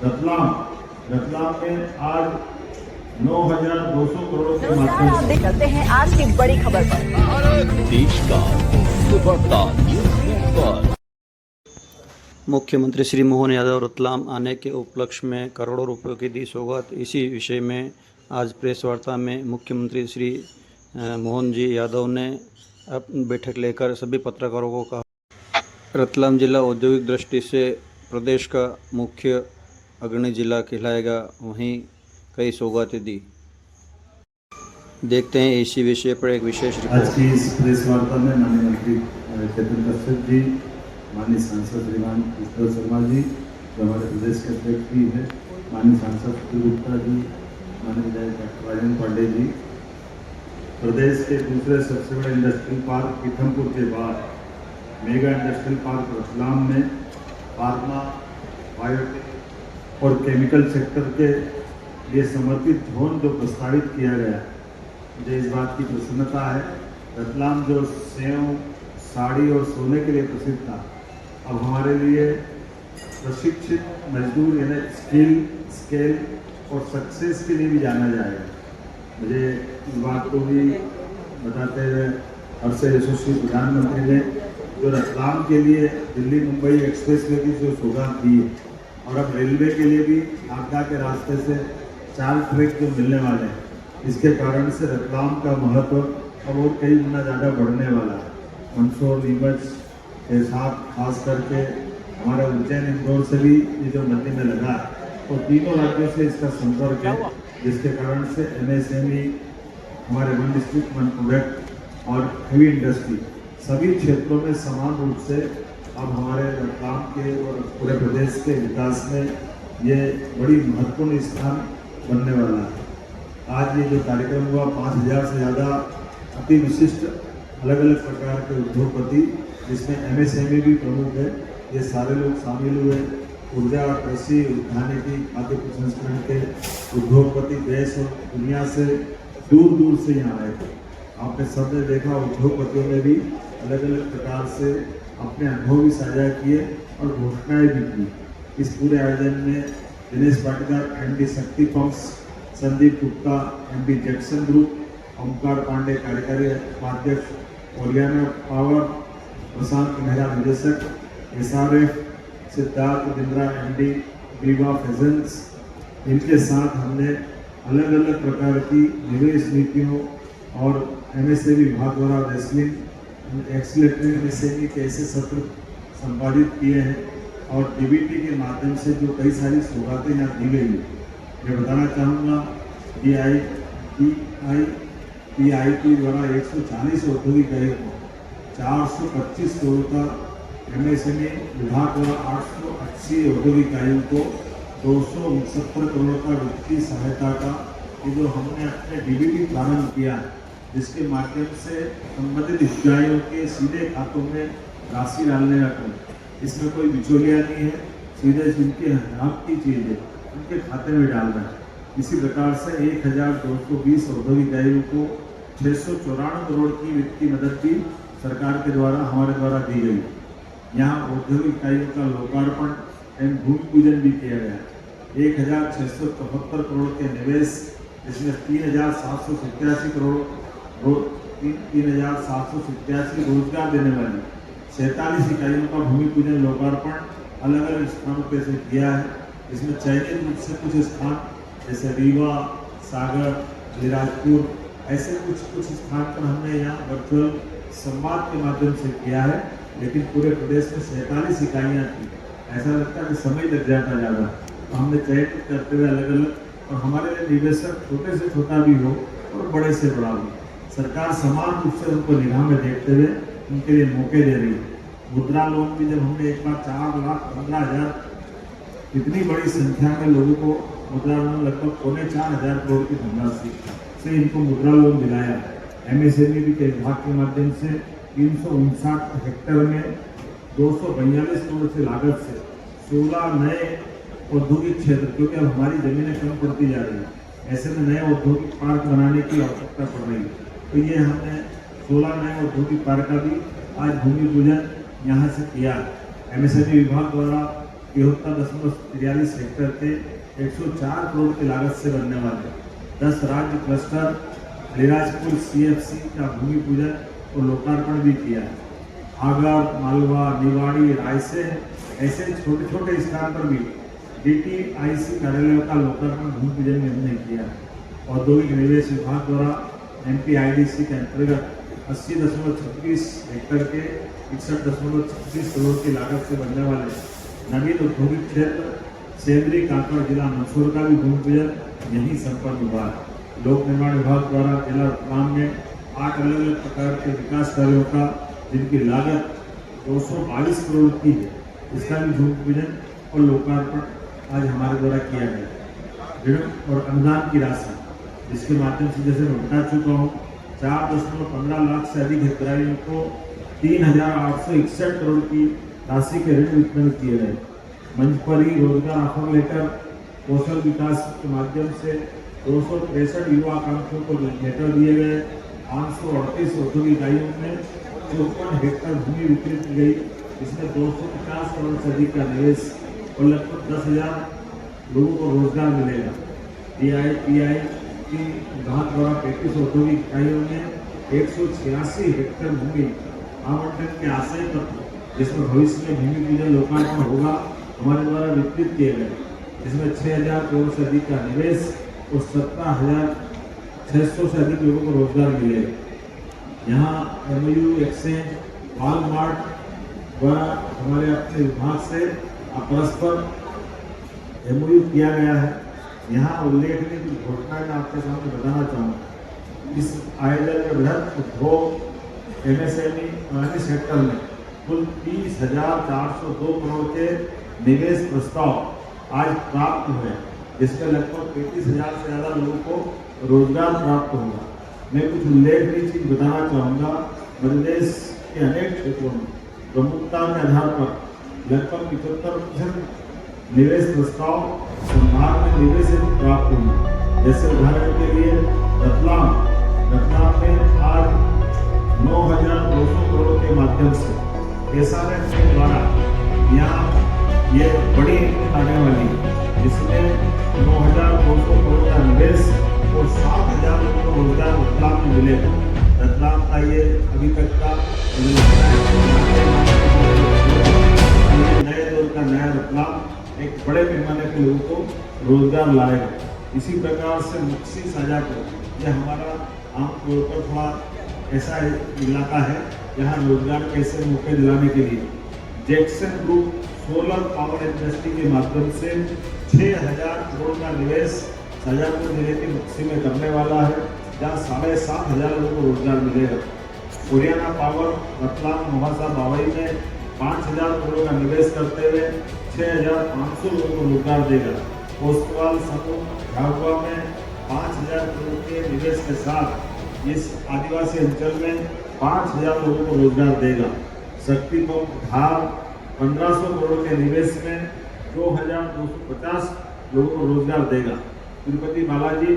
रतलाम में आज 9,200 करोड़ के माध्यम आप देख सकते हैं आज की बड़ी खबर पर। देश का सुबह न्यूज़ पर मुख्यमंत्री श्री मोहन यादव रतलाम आने के उपलक्ष्य में करोड़ों रुपयों की दी सौगात। इसी विषय में आज प्रेस वार्ता में मुख्यमंत्री श्री मोहन जी यादव ने बैठक लेकर सभी पत्रकारों को कहा, रतलाम जिला औद्योगिक दृष्टि से प्रदेश का मुख्य अग्रणी जिला कहलाएगा, वहीं कई सौगातें दी। देखते हैं इसी विषय पर एक विशेष रिपोर्ट। आज की इस प्रेस वार्ता में माननीय मंत्री चेतन कश्यप जी, माननीय सांसद श्रीमान ईश्वर शर्मा जी जो हमारे प्रदेश के अध्यक्ष भी हैं, माननीय सांसद सुधीर गुप्ता जी, माननीय डॉक्टर राजेंद्र पांडे जी, प्रदेश के दूसरे सबसे बड़े इंडस्ट्रियल पार्क पीथमपुर के बाद मेगा इंडस्ट्रियल पार्क रतलाम में फार्मा, बायोटेक और केमिकल सेक्टर के लिए समर्पित जोन जो प्रस्तावित किया गया, मुझे इस बात की प्रसन्नता है। रतलाम जो सेव, साड़ी और सोने के लिए प्रसिद्ध था, अब हमारे लिए प्रशिक्षित मजदूर यानी स्केल और सक्सेस के लिए भी जाना जाएगा। मुझे इस बात को भी बताते हुए हर्ष यशस्वी प्रधानमंत्री ने जो रतलाम के लिए दिल्ली मुंबई एक्सप्रेसवे की जो सौगात दी है, और अब रेलवे के लिए भी आगरा के रास्ते से 4 ट्रैक जो मिलने वाले हैं, इसके कारण से रतलाम का महत्व अब और कई गुना ज़्यादा बढ़ने वाला है। मंदसौर, नीमच के साथ खास करके हमारा उज्जैन, इंदौर से भी ये जो नदी में लगा है, तो तीनों राज्यों से इसका संपर्क है, जिसके कारण से MSME, हमारे वन डिस्ट्रिक्ट वन प्रोडक्ट और हेवी इंडस्ट्री सभी क्षेत्रों में समान रूप से अब हमारे रतलाम के और पूरे प्रदेश के विकास में ये बड़ी महत्वपूर्ण स्थान बनने वाला है। आज ये जो कार्यक्रम हुआ, 5,000 से ज़्यादा अति विशिष्ट अलग अलग प्रकार के उद्योगपति, जिसमें MSME भी प्रमुख है, ये सारे लोग शामिल हुए। ऊर्जा, कृषि, उद्यानिकी, खाद्य प्रसंस्करण के उद्योगपति देश और दुनिया से दूर दूर से यहाँ आए थे। आपने सबने देखा, उद्योगपतियों ने भी अलग अलग प्रकार से अपने अनुभव भी साझा किए और घोषणाएं भी की। इस पूरे आयोजन में Dinesh Patidar MD Shakti pumps, Sandeep Gupta MD Jackson group, Omkar Pandey कार्यकारी उपाध्यक्ष, ओरियाना पावर, प्रशांत मेहरा निदेशक, SRF, सिद्धार्थ बिंद्रा MD विवा फेजेंस, इनके साथ हमने अलग अलग प्रकार की निवेश नीतियों और MSME विभाग द्वारा रेसलिंग एक्सीलरेटरी MSME के ऐसे सत्र संपादित किए हैं, और DBT के माध्यम से जो कई सारी सौगातें यहाँ दी गई है, मैं बताना चाहूँगा PIP द्वारा 140 औद्योगिक इकाइयों को 425 करोड़ का, MSME विभाग द्वारा 880 औद्योगिक इकाइयों को 269 करोड़ का वित्तीय सहायता का ये जो हमने अपने DBT प्रारंभ किया है, जिसके माध्यम से संबंधित हितग्राहियों के सीधे खातों में राशि डालने का काम, इसमें कोई बिचौलिया नहीं है, सीधे जिनके हक की चीज़ है उनके खाते में डालना है। इसी प्रकार से 1,220 औद्योगिक इकाइयों को 694 करोड़ की वित्तीय मदद भी सरकार के द्वारा हमारे द्वारा दी गई। यहाँ औद्योगिक इकाइयों का लोकार्पण एवं भूमि पूजन भी किया गया। 1,674 करोड़ के निवेश, जिसमें 3,787 रोजगार देने वाली 47 इकाइयों का भूमि पूजन लोकार्पण अलग अलग स्थानों पर से किया है। इसमें चयनित रूप से कुछ स्थान जैसे रीवा, सागर, अलीराजपुर, ऐसे कुछ स्थान पर हमने यहाँ वर्चुअल संवाद के माध्यम से किया है, लेकिन पूरे प्रदेश में 47 इकाइयाँ थी। ऐसा लगता है कि समय लग जाता ज़्यादा, तो हमने चयनित करते हुए अलग अलग, और हमारे लिए निवेशक छोटे से छोटा भी हो और बड़े से बड़ा हो, सरकार समान रूप से उनको निगाह में देखते हुए उनके लिए मौके दे रही है। मुद्रा लोन भी जब हमने एक बार 4,15,000 इतनी बड़ी संख्या में लोगों को मुद्रा लोन, लगभग 4,500 करोड़ की धनराशि से इनको मुद्रा लोन दिलाया। MSME के विभाग के माध्यम से 359 हेक्टेयर में 242 करोड़ से लागत से 16 नए औद्योगिक क्षेत्र, क्योंकि अब हमारी जमीनें कम पड़ती जा रही है, ऐसे में नए औद्योगिक पार्क बनाने की आवश्यकता पड़ रही है। तो ये हमने 16 नए औद्योगिक पार्क का भी आज भूमि पूजन यहाँ से किया। MSME विभाग द्वारा 73.43 हेक्टेयर के 104 करोड़ की लागत से बनने वाले 10 राज्य क्लस्टर अलीराजपुर CFC का भूमि पूजन और लोकार्पण भी किया है। आगर, मालवा, निवाड़ी, रायसेन ऐसे छोटे छोटे स्थान पर भी DTIC कार्यालयों का लोकार्पण भूमि पूजन में हमने किया है। औद्योगिक निवेश विभाग द्वारा MPIDC के अंतर्गत 80.36 हेक्टेयर के 61.36 करोड़ की लागत से बनने वाले नवीन औद्योगिक क्षेत्र सेंद्री काकड़ जिला मंदसौर का भी भूमि पूजन यही संपन्न हुआ है। लोक निर्माण विभाग द्वारा जिला रतलाम में 8 अलग अलग प्रकार के विकास कार्यों का जिनकी लागत 222 करोड़ की है, इसका भी भूमि पूजन और लोकार्पण आज हमारे द्वारा किया गया। ऋण और अनुदान की राशि जिसके माध्यम से जैसे मैं बता चुका हूँ 4.15 लाख से अधिक हितग्राहियों को 3,861 करोड़ की राशि के ऋण वितरण किए गए। मंच पर ही रोजगार ऑफर लेकर कौशल विकास के माध्यम से 263 युवा आकांक्षियों को लेटर दिए गए। 538 औद्योगिक इकाइयों में 54 हेक्टेयर भूमि वितरित की गई, इसमें 250 करोड़ से अधिक का निवेश और लगभग 10,000 लोगों को रोजगार मिलेगा। DIPI की विभाग द्वारा 35 औद्योगिक इकाइयों में 186 हेक्टेयर भूमि आवंटन के आशय पत्र जिसमें भविष्य में भूमि पूजन लोकार्पण होगा हमारे द्वारा वितरित किए गए, जिसमें 6,000 करोड़ से अधिक का निवेश और 17,600 से अधिक लोगों को रोजगार मिलेगा। यहाँ MOU एक्सचेंज वॉलमार्ट द्वारा हमारे अपने विभाग से परस्पर MOU किया गया है। यहाँ उल्लेखनीय कुछ घोषणाएं मैं आपके सामने बताना चाहूँगा। इस आयोजन में बृहद उद्योग MSME 19 सेक्टर में कुल 30,402 करोड़ के निवेश प्रस्ताव आज प्राप्त हुए, जिसमें लगभग 35,000 से ज़्यादा लोगों को रोजगार प्राप्त होगा। मैं कुछ उल्लेखनीय चीज बताना चाहूँगा। मध्य प्रदेश के अनेक क्षेत्रों में प्रमुखता के आधार पर लगभग 75% निवेश प्रस्ताव संभाग में निवेश हेतु प्राप्त होंगे। जैसे उदाहरण के लिए रतलाम में आज 9,200 करोड़ के माध्यम से SRF के द्वारा यहाँ ये बड़ी आने वाली है, जिसमें 9,200 करोड़ का निवेश और 7,000 लोगों को रोजगार रतलाम में मिलेगा। रतलाम का ये अभी तक का नए दौर का नया रतलाम एक बड़े पैमाने के लोगों को रोजगार लाएगा। इसी प्रकार से मुक्सी शाजापुर यह हमारा आमतौर पर थोड़ा ऐसा इलाका है यहाँ रोजगार कैसे मौके दिलाने के लिए Jackson group solar power industry के माध्यम से 6,000 करोड़ का निवेश शाजापुर जिले के मुक्सी में करने वाला है, जहाँ 7,500 लोगों को रोजगार मिलेगा। हरियाणा पावर रतलाम मोहासा बावई में 5,000 करोड़ का निवेश करते हुए 6,500 लोगों को रोजगार देगा। कोस्टवाल समूह झाबुआ में 5,000 करोड़ के निवेश के साथ इस आदिवासी अंचल में 5,000 लोगों को रोजगार देगा। शक्ति पंप धार 1,500 करोड़ के निवेश में 2,250 लोगों को रोजगार देगा। तिरुपति बालाजी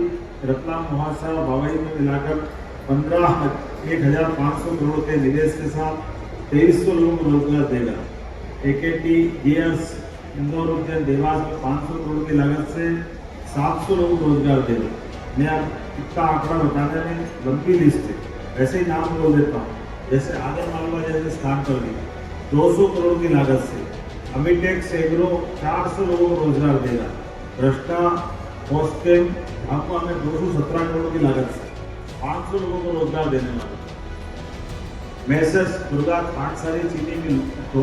रतलाम मोहासा बावई में मिलाकर 1,500 करोड़ के निवेश के साथ 2300 लोगों को रोजगार देगा। AKT गियर्स इंदौर उज्जैन देवास में 500 करोड़ की लागत से 700 लोगों को रोजगार देगा। मैं अब इतना आंकड़ा बताने में लंबी लिस्ट है, ऐसे ही नाम बोल देता हूँ। जैसे आगर मालवा जैसे स्थान पर भी 200 करोड़ की लागत से अमिटेक्स एग्रो 400 लोगों को रोजगार देगा। भ्रष्टा हॉस्टेल आपको हमें 217 करोड़ की लागत से 500 लोगों को रोजगार देने वाला। मैसेस दुर्गा खाटसारी चीनी मिल तो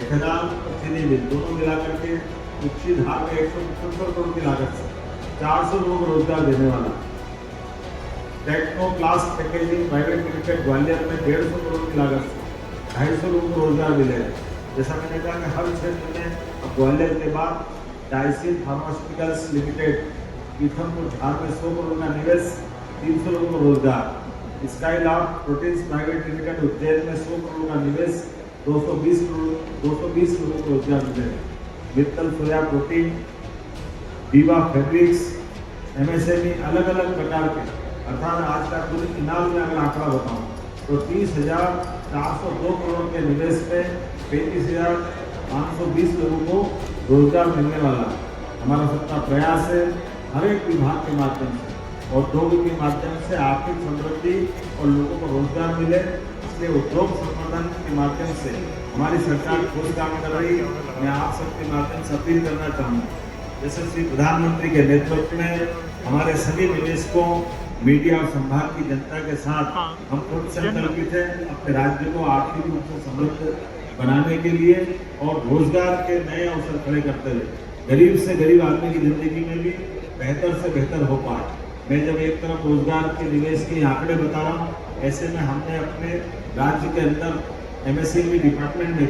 1,000 चीनी मिल दोनों मिलाकर के उच्ची धार में 175 करोड़ की लागत से 400 लोगों को रोजगार देने वाला। Techno class packaging private limited Gwalior में 150 करोड़ की लागत से 250 लोगों को रोजगार मिलेगा। जैसा मैंने कहा कि हर क्षेत्र में अब ग्वालियर के बाद डाइसिन फार्मास्यूटिकल्स लिमिटेड पीथमपुर झार में 100 करोड़ का निवेश 300 लोगों को रोजगार। Skylark proteins private limited Ujjain में 100 करोड़ का निवेश 220 लोगों को रोजगार मिलेगा। मित्तल सोया प्रोटीन दीवा फैब्रिक्स MSME अलग अलग प्रकार के अर्थात आज का कुल इनाम में अगर आंकड़ा बताऊं तो 30,402 करोड़ के निवेश में 35,520 लोगों को रोजगार मिलने वाला हमारा सबका प्रयास है। हर एक विभाग के माध्यम से, औद्योगिक के माध्यम से आर्थिक समृद्धि और लोगों को रोजगार मिले, इसलिए उद्योग संवर्धन के माध्यम से हमारी सरकार ठोस काम कर रही है। मैं आप सबके माध्यम से अपील करना चाहूँगा, यशस्वी प्रधानमंत्री के नेतृत्व में हमारे सभी निवेशकों, मीडिया और संभाग की जनता के साथ हम खुद संकल्पित हैं अपने राज्य को आर्थिक रूप से समृद्ध बनाने के लिए और रोजगार के नए अवसर खड़े करते हुए गरीब से गरीब आदमी की जिंदगी में भी बेहतर से बेहतर हो पाए। मैं जब एक तरफ रोजगार के निवेश के आंकड़े बता रहा हूँ, ऐसे में हमने अपने राज्य के अंदर एमएसएमई डिपार्टमेंट में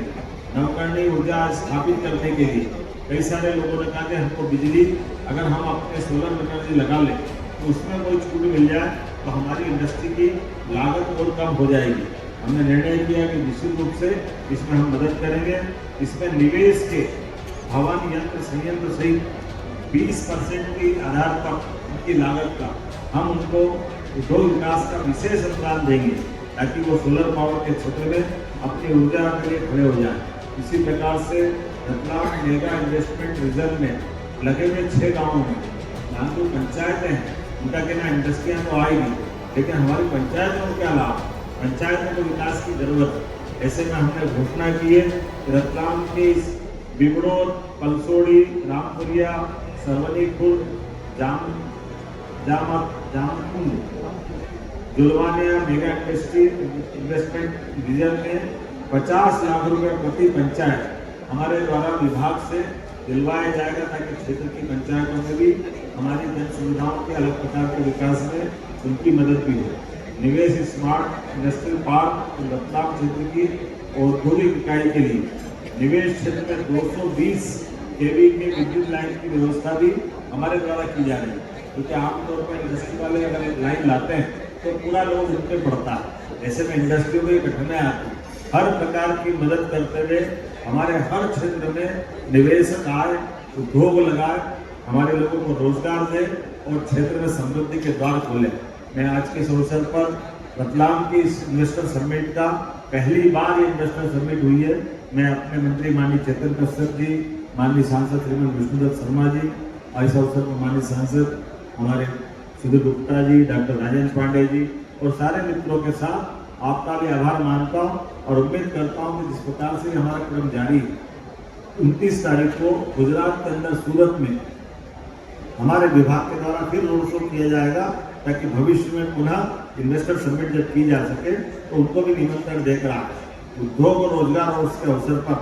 नवकरणीय ऊर्जा स्थापित करने के लिए कई सारे लोगों ने कहा कि हमको बिजली अगर हम अपने सोलर एनर्जी लगा लें तो उसमें कोई छूट मिल जाए तो हमारी इंडस्ट्री की लागत और कम हो जाएगी। हमने निर्णय किया कि निश्चित रूप से इसमें हम मदद करेंगे। इसमें निवेश के भवन, यंत्र, संयंत्र सहित 20% की आधार पर उनकी लागत का हम उनको उद्योग विकास का विशेष अनुदान देंगे ताकि वो सोलर पावर के क्षेत्र में अपनी ऊर्जा के लिए खड़े हो जाए। इसी प्रकार से रतलाम मेगा इन्वेस्टमेंट रिजर्व में लगे हुए 6 गाँवों में जहाँ तो पंचायतें हैं, उनका कहना इंडस्ट्रियाँ तो आएगी, लेकिन हमारी पंचायतों को क्या लाभ? पंचायतों को विकास की जरूरत है। ऐसे में हमने घोषणा की है कि रतलाम की Bibdor, Palsodi, Rampuria, Sarvanipur, Jamkund, Julwania mega investment reserve में 50 लाख रुपए प्रति पंचायत हमारे द्वारा विभाग से दिलवाया जाएगा ताकि क्षेत्र की पंचायतों में भी हमारी जन सुविधाओं के अलग प्रकार के विकास में उनकी मदद भी हो। निवेश स्मार्ट इंडस्ट्रियल पार्क रतलाम क्षेत्र की औद्योगिक इकाई के लिए निवेश क्षेत्र में 220 केवी के विद्युत लाइन की व्यवस्था भी हमारे द्वारा की जा रही है, क्योंकि आमतौर पर इंडस्ट्री वाले अगर लाइन लाते हैं तो पूरा लोग उन पर पड़ता है। ऐसे में इंडस्ट्री में कठिनाई आती है। हर प्रकार की मदद करते हुए हमारे हर क्षेत्र में निवेशक आए, उद्योग लगाए, हमारे लोगों को रोजगार दे और क्षेत्र में समृद्धि के द्वार खोले। मैं आज के इस अवसर पर रतलाम की इस इन्वेस्टर समिट का पहली बार ये इन्वेस्टर समिट हुई है। मैं अपने मंत्री माननीय चेतन कश्यप जी, माननीय सांसद श्रीमान विष्णुदत्त शर्मा जी और इस अवसर पर माननीय सांसद हमारे सुधीर गुप्ता जी, डॉक्टर राजेंद्र पांडे जी और सारे मित्रों के साथ आपका भी आभार मानता हूँ और उम्मीद करता हूँ कि जिस प्रकार से हमारा क्रम जारी 29 तारीख को गुजरात के अंदर सूरत में हमारे विभाग के द्वारा फिर रोड शो किया जाएगा ताकि भविष्य में पुनः इन्वेस्टर समिट जब की जा सके तो उनको भी निमंत्रण देकर आए। उद्योग और रोजगार और उसके अवसर पर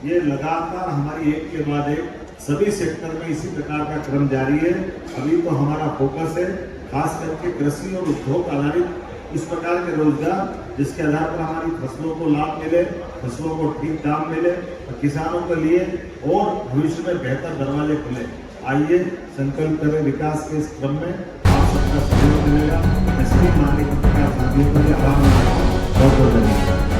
ये लगातार हमारी एक के बाद एक सभी सेक्टर में इसी प्रकार का क्रम जारी है। अभी तो हमारा फोकस है खास करके कृषि और उद्योग आधारित इस प्रकार के रोजगार जिसके आधार पर हमारी फसलों को लाभ मिले, फसलों को ठीक दाम मिले और किसानों के लिए और भविष्य में बेहतर दरवाजे खुले। आइए संकल्प करें विकास के इस क्रम में आप सबका सहयोग मिलेगा। मैं सभी माननीय पत्रकार साथियों को आभार मानता हूं। बहुत बहुत धन्यवाद।